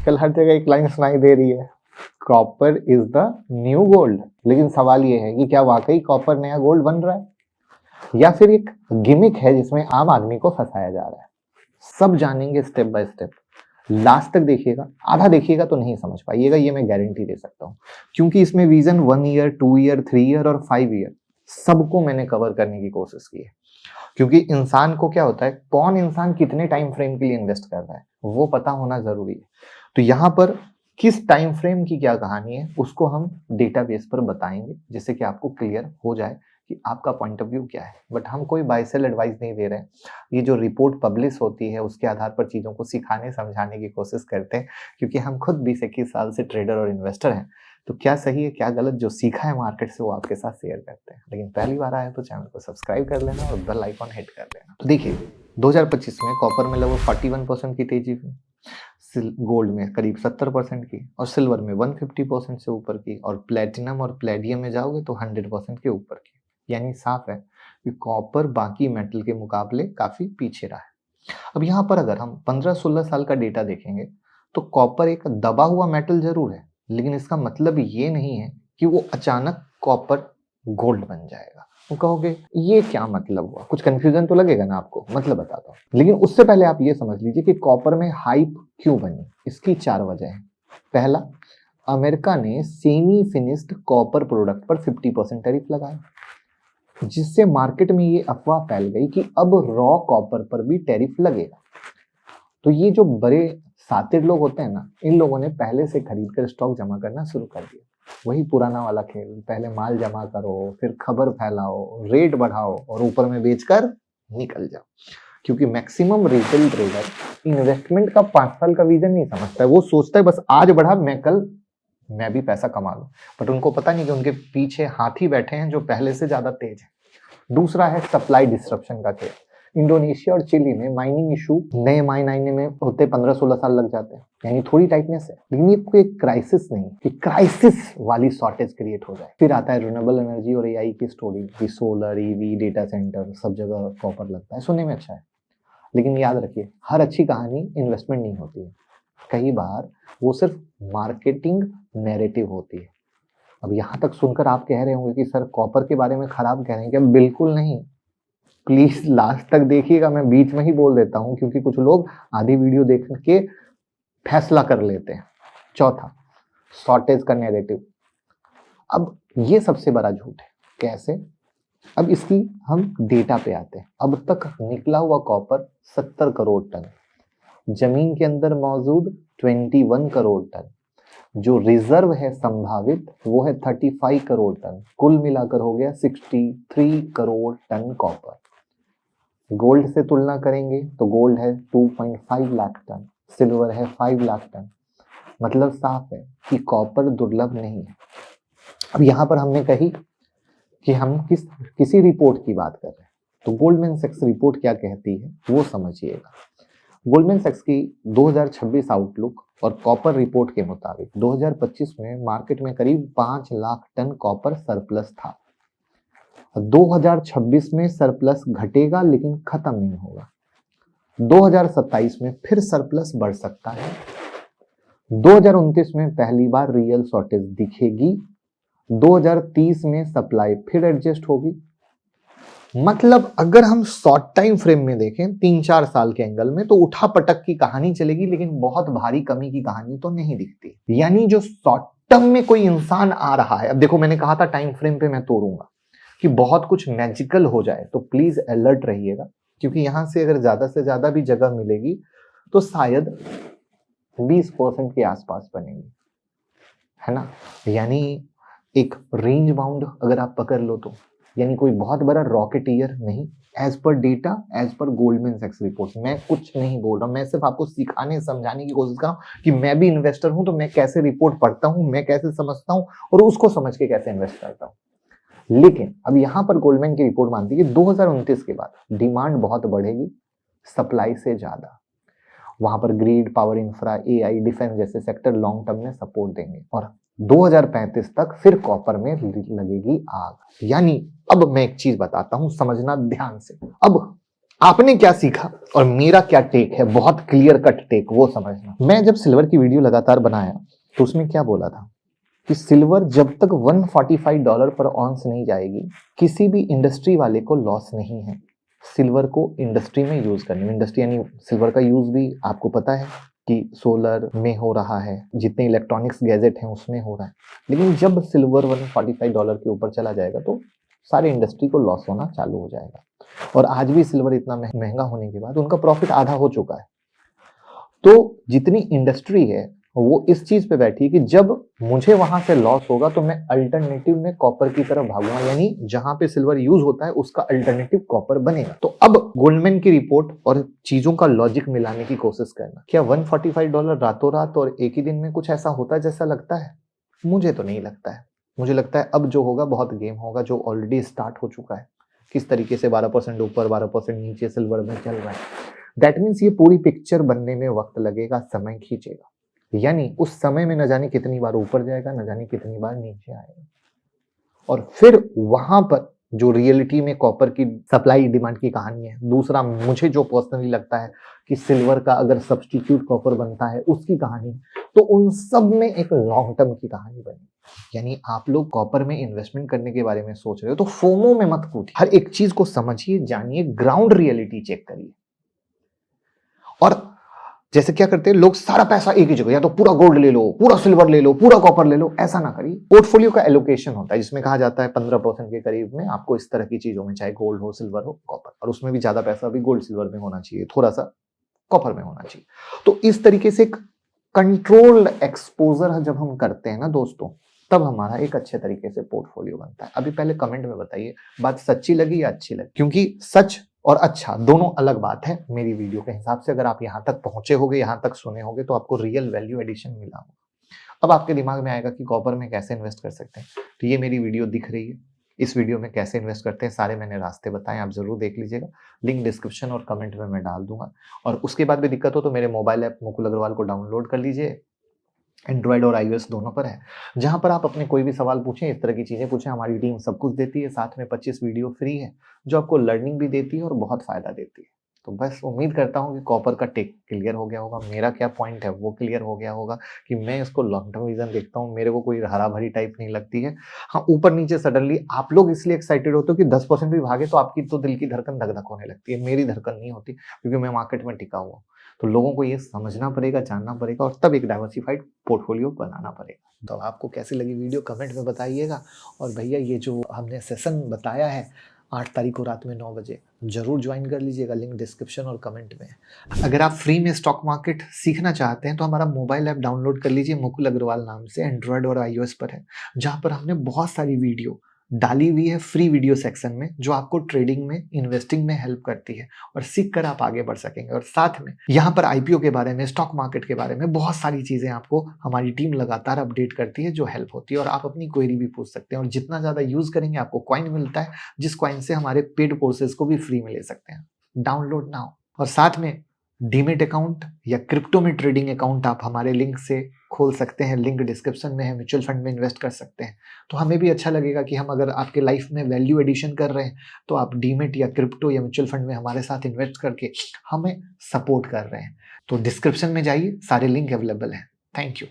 आजकल हर जगह एक लाइन सुनाई दे रही है, copper is the new gold. लेकिन सवाल ये है कि क्या वाकई कॉपर नया गोल्ड बन रहा है या फिर एक गिमिक है जिसमें आम आदमी को फंसाया जा रहा है। सब जानेंगे स्टेप बाय स्टेप। लास्ट तक देखिएगा, आधा देखिएगा तो नहीं समझ पाइएगा, ये मैं गारंटी दे सकता हूँ, क्योंकि इसमें विजन 1 ईयर, 2 ईयर, 3 ईयर और 5 ईयर सबको मैंने कवर करने की कोशिश की है। क्योंकि इंसान को क्या होता है, कौन इंसान कितने टाइम फ्रेम के लिए इन्वेस्ट कर रहा है वो पता होना जरूरी है। तो यहाँ पर किस टाइम फ्रेम की क्या कहानी है उसको हम डेटाबेस पर बताएंगे, जिससे कि आपको क्लियर हो जाए कि आपका पॉइंट ऑफ व्यू क्या है। बट हम कोई बाय सेल एडवाइस नहीं दे रहे हैं। ये जो रिपोर्ट पब्लिश होती है उसके आधार पर चीज़ों को सिखाने समझाने की कोशिश करते हैं, क्योंकि हम खुद 20-21 साल से ट्रेडर और इन्वेस्टर हैं। तो क्या सही है क्या गलत जो सीखा है मार्केट से वो आपके साथ शेयर करते हैं। लेकिन पहली बार आया तो चैनल को सब्सक्राइब कर लेना और बेल आइकॉन हिट कर देना। तो देखिए 2025 में कॉपर में लगभग 41% की तेजी हुई, गोल्ड में करीब 70% की और सिल्वर में 150% से ऊपर की, और प्लेटिनम और प्लेडियम में जाओगे तो 100% के ऊपर की। यानी साफ है कि कॉपर बाकी मेटल के मुकाबले काफी पीछे रहा है। अब यहाँ पर अगर हम 15-16 साल का डेटा देखेंगे तो कॉपर एक दबा हुआ मेटल जरूर है, लेकिन इसका मतलब ये नहीं है कि वो अचानक कॉपर गोल्ड बन जाएगा। वो कहोगे ये क्या मतलब हुआ, कुछ कंफ्यूजन तो लगेगा ना आपको, मतलब बताता हूँ। लेकिन उससे पहले आप ये समझ लीजिए कि कॉपर में हाइप क्यों बनी। इसकी 4 वजह है। पहला, अमेरिका ने सेमी फिनिश्ड कॉपर प्रोडक्ट पर 50% टैरिफ लगाया, जिससे मार्केट में ये अफवाह फैल गई कि अब रॉ कॉपर पर भी टैरिफ लगेगा। तो ये जो बड़े सातिर लोग होते हैं ना, इन लोगों ने पहले से खरीद कर स्टॉक जमा करना शुरू कर दिया। वही पुराना वाला खेल, पहले माल जमा करो, फिर खबर फैलाओ, रेट बढ़ाओ और ऊपर में बेचकर निकल जाओ। क्योंकि मैक्सिमम रिटेल ट्रेडर इन्वेस्टमेंट का 5 साल का विजन नहीं समझता है। वो सोचता है बस आज बढ़ा मैं भी पैसा कमा लूं। बट उनको पता नहीं कि उनके पीछे हाथी बैठे हैं जो पहले से ज्यादा तेज है। दूसरा है सप्लाई डिस्ट्रप्शन का केस। इंडोनेशिया और चिली में माइनिंग इशू, नए माइन आने में होते 15-16 साल लग जाते हैं, यानी थोड़ी टाइटनेस है। लेकिन ये कोई क्राइसिस नहीं कि क्राइसिस वाली शॉर्टेज क्रिएट हो जाए। फिर आता है रिन्यूएबल एनर्जी और एआई की स्टोरी कि सोलर, ईवी, डेटा सेंटर सब जगह कॉपर लगता है। सुनने में अच्छा है, लेकिन याद रखिए हर अच्छी कहानी इन्वेस्टमेंट नहीं होती है। कई बार वो सिर्फ मार्केटिंग नैरेटिव होती है। अब यहाँ तक सुनकर आप कह रहे होंगे कि सर कॉपर के बारे में खराब कह रहे हैं क्या? बिल्कुल नहीं। प्लीज लास्ट तक देखिएगा, मैं बीच में ही बोल देता हूँ क्योंकि कुछ लोग आधी वीडियो देख के फैसला कर लेते हैं। चौथा, शॉर्टेज का नैरेटिव। अब ये सबसे बड़ा झूठ है। कैसे? अब इसकी हम डेटा पे आते हैं। अब तक निकला हुआ कॉपर 70 करोड़ टन, जमीन के अंदर मौजूद 21 करोड़ टन, जो रिजर्व है संभावित वो है 35 करोड़ टन। कुल मिलाकर हो गया 63 करोड़ टन कॉपर। गोल्ड से तुलना करेंगे तो गोल्ड है 2.5 लाख टन, सिल्वर है 5 लाख टन। मतलब साफ है कि कॉपर दुर्लभ नहीं है। अब यहाँ पर हमने कही कि हम किसी रिपोर्ट की बात कर रहे हैं, तो गोल्डमैन सैक्स रिपोर्ट क्या कहती है वो समझिएगा। गोल्डमैन सैक्स की 2026 आउटलुक और कॉपर रिपोर्ट के मुताबिक 2025 में मार्केट में करीब 5 लाख टन कॉपर सरप्लस था। 2026 में सरप्लस घटेगा लेकिन खत्म नहीं होगा। 2027 में फिर सरप्लस बढ़ सकता है। 2029 में पहली बार रियल शॉर्टेज दिखेगी। 2030 में सप्लाई फिर एडजस्ट होगी। मतलब अगर हम शॉर्ट टाइम फ्रेम में देखें 3-4 साल के एंगल में तो उठा पटक की कहानी चलेगी, लेकिन बहुत भारी कमी की कहानी तो नहीं दिखती। यानी जो शॉर्ट टर्म में कोई इंसान आ रहा है, अब देखो मैंने कहा था टाइम फ्रेम पे मैं तोड़ूंगा कि बहुत कुछ मैजिकल हो जाए, तो प्लीज अलर्ट रहिएगा, क्योंकि यहां से अगर ज्यादा से ज्यादा भी जगह मिलेगी तो शायद 20% के आसपास बनेगी, है ना। यानी एक रेंज बाउंड अगर आप पकड़ लो तो, यानी कोई बहुत बड़ा रॉकेटियर नहीं। As per data, as per Goldman सैक्स रिपोर्ट, मैं कुछ नहीं बोल रहा हूं, मैं सिर्फ आपको सिखाने समझाने की कोशिश कर रहा हूं कि मैं भी इन्वेस्टर हूं, तो मैं कैसे रिपोर्ट पढ़ता हूं, मैं कैसे समझता हूं और उसको समझ के कैसे इन्वेस्ट करता हूं। लेकिन अब यहां पर गोल्डमैन की रिपोर्ट मानती है कि 2029 के बाद डिमांड बहुत बढ़ेगी सप्लाई से ज्यादा। वहां पर grid, power infra, AI, defence जैसे सेक्टर लॉन्ग टर्म में सपोर्ट देंगे और 2035 तक फिर कॉपर में लगेगी आग। यानी अब मैं एक चीज बताता हूं, समझना ध्यान से। अब आपने क्या सीखा और मेरा क्या टेक है, बहुत क्लियर कट टेक, वो समझना। मैं जब सिल्वर की वीडियो लगातार बनाया तो उसमें क्या बोला था कि सिल्वर जब तक $145 पर ऑन्स नहीं जाएगी, किसी भी इंडस्ट्री वाले को लॉस नहीं है सिल्वर को इंडस्ट्री में यूज करने में। इंडस्ट्री यानी सिल्वर का यूज भी आपको पता है कि सोलर में हो रहा है, जितने इलेक्ट्रॉनिक्स गैजेट हैं उसमें हो रहा है। लेकिन जब सिल्वर $145 के ऊपर चला जाएगा तो सारे इंडस्ट्री को लॉस होना चालू हो जाएगा। और आज भी सिल्वर इतना महंगा होने के बाद उनका प्रॉफिट आधा हो चुका है। तो जितनी इंडस्ट्री है वो इस चीज पे बैठी है कि जब मुझे वहां से लॉस होगा तो मैं अल्टरनेटिव में कॉपर की तरफ भागूंगा, यानी जहां पे सिल्वर यूज होता है उसका अल्टरनेटिव कॉपर बनेगा। तो अब गोल्डमैन की रिपोर्ट और चीजों का लॉजिक मिलाने की कोशिश करना। क्या $145 रातों रात और एक ही दिन में कुछ ऐसा होता है जैसा लगता है? मुझे तो नहीं लगता है। मुझे लगता है अब जो होगा बहुत गेम होगा, जो ऑलरेडी स्टार्ट हो चुका है। किस तरीके से 12% ऊपर 12% नीचे सिल्वर में चल रहा है। दैट मीन्स ये पूरी पिक्चर बनने में वक्त लगेगा, समय खींचेगा। यानी उस समय में न जाने कितनी बार ऊपर जाएगा, न जाने कितनी बार नीचे आएगा। और फिर वहां पर जो रियलिटी में कॉपर की सप्लाई डिमांड की कहानी है, दूसरा मुझे जो पर्सनली लगता है कि सिल्वर का अगर सब्स्टिट्यूट कॉपर बनता है उसकी कहानी, तो उन सब में एक लॉन्ग टर्म की कहानी बनी। यानी आप लोग कॉपर में इन्वेस्टमेंट करने के बारे में सोच रहे हो तो फोमो में मत कूदिए, हर एक चीज को समझिए, जानिए, ग्राउंड रियलिटी चेक करिए। और जैसे क्या करते हैं लोग, सारा पैसा एक ही जगह, या तो पूरा गोल्ड ले लो, पूरा सिल्वर ले लो, पूरा कॉपर ले लो। ऐसा ना करिए। पोर्टफोलियो का एलोकेशन होता है जिसमें कहा जाता है 15% के करीब में आपको इस तरह की चीजों में, चाहे गोल्ड हो, सिल्वर हो, कॉपर, और उसमें भी ज्यादा पैसा भी गोल्ड सिल्वर में होना चाहिए, थोड़ा सा कॉपर में होना चाहिए। तो इस तरीके से कंट्रोल्ड एक्सपोजर जब हम करते हैं ना दोस्तों, तब हमारा एक अच्छे तरीके से पोर्टफोलियो बनता है। अभी पहले कमेंट में बताइए बात सच्ची लगी या अच्छी लगी, क्योंकि सच और अच्छा दोनों अलग बात है मेरी वीडियो के हिसाब से। अगर आप यहां तक पहुंचे होगे, यहां तक सुने होगे, तो आपको रियल वैल्यू एडिशन मिला होगा। अब आपके दिमाग में आएगा कि कॉपर में कैसे इन्वेस्ट कर सकते हैं। तो ये मेरी वीडियो दिख रही है, इस वीडियो में कैसे इन्वेस्ट करते हैं सारे मैंने रास्ते बताए, आप जरूर देख लीजिएगा। लिंक डिस्क्रिप्शन और कमेंट में मैं डाल दूंगा। और उसके बाद भी दिक्कत हो तो मेरे मोबाइल ऐप मुकुल अग्रवाल को डाउनलोड कर लीजिए, एंड्रॉयड और iOS दोनों पर है, जहां पर आप अपने कोई भी सवाल पूछें, इस तरह की चीजें पूछें, हमारी टीम सब कुछ देती है। साथ में 25 वीडियो फ्री है जो आपको लर्निंग भी देती है और बहुत फायदा देती है। तो बस उम्मीद करता हूँ कि कॉपर का टेक क्लियर हो गया होगा, मेरा क्या पॉइंट है वो क्लियर हो गया होगा, कि मैं इसको लॉन्ग टर्म विजन देखता हूँ, मेरे को कोई हरा भरी टाइप नहीं लगती है। हाँ, ऊपर नीचे सडनली आप लोग इसलिए एक्साइटेड होते हो कि 10% भी भागे तो आपकी तो दिल की धड़कन धक धक होने लगती है। मेरी धड़कन नहीं होती, क्योंकि मैं मार्केट में टिका हुआ। तो लोगों को ये समझना पड़ेगा, जानना पड़ेगा, और तब एक डाइवर्सिफाइड पोर्टफोलियो बनाना पड़ेगा। तो आपको कैसी लगी वीडियो कमेंट में बताइएगा। और भैया ये जो हमने सेशन बताया है 8 तारीख को रात में 9 बजे, जरूर ज्वाइन कर लीजिएगा, लिंक डिस्क्रिप्शन और कमेंट में है। अगर आप फ्री में स्टॉक मार्केट सीखना चाहते हैं तो हमारा मोबाइल ऐप डाउनलोड कर लीजिए, मुकुल अग्रवाल नाम से, एंड्रॉयड और iOS पर है, जहाँ पर हमने बहुत सारी वीडियो डाली हुई है फ्री वीडियो सेक्शन में, जो आपको ट्रेडिंग में, इन्वेस्टिंग में हेल्प करती है, और सीख कर आप आगे बढ़ सकेंगे। और साथ में यहाँ पर IPO के बारे में, स्टॉक मार्केट के बारे में बहुत सारी चीजें आपको हमारी टीम लगातार अपडेट करती है, जो हेल्प होती है। और आप अपनी क्वेरी भी पूछ सकते हैं, और जितना ज्यादा यूज करेंगे आपको कॉइन मिलता है, जिस कॉइन से हमारे पेड कोर्सेज को भी फ्री में ले सकते हैं। Download now. और साथ में डीमेट अकाउंट या क्रिप्टो में ट्रेडिंग अकाउंट आप हमारे लिंक से खोल सकते हैं, लिंक डिस्क्रिप्शन में है। म्यूचुअल फंड में इन्वेस्ट कर सकते हैं। तो हमें भी अच्छा लगेगा कि हम अगर आपके लाइफ में वैल्यू एडिशन कर रहे हैं तो आप डीमेट या क्रिप्टो या म्यूचुअल फंड में हमारे साथ इन्वेस्ट करके हमें सपोर्ट कर रहे हैं। तो डिस्क्रिप्शन में जाइए, सारे लिंक अवेलेबल हैं। Thank you.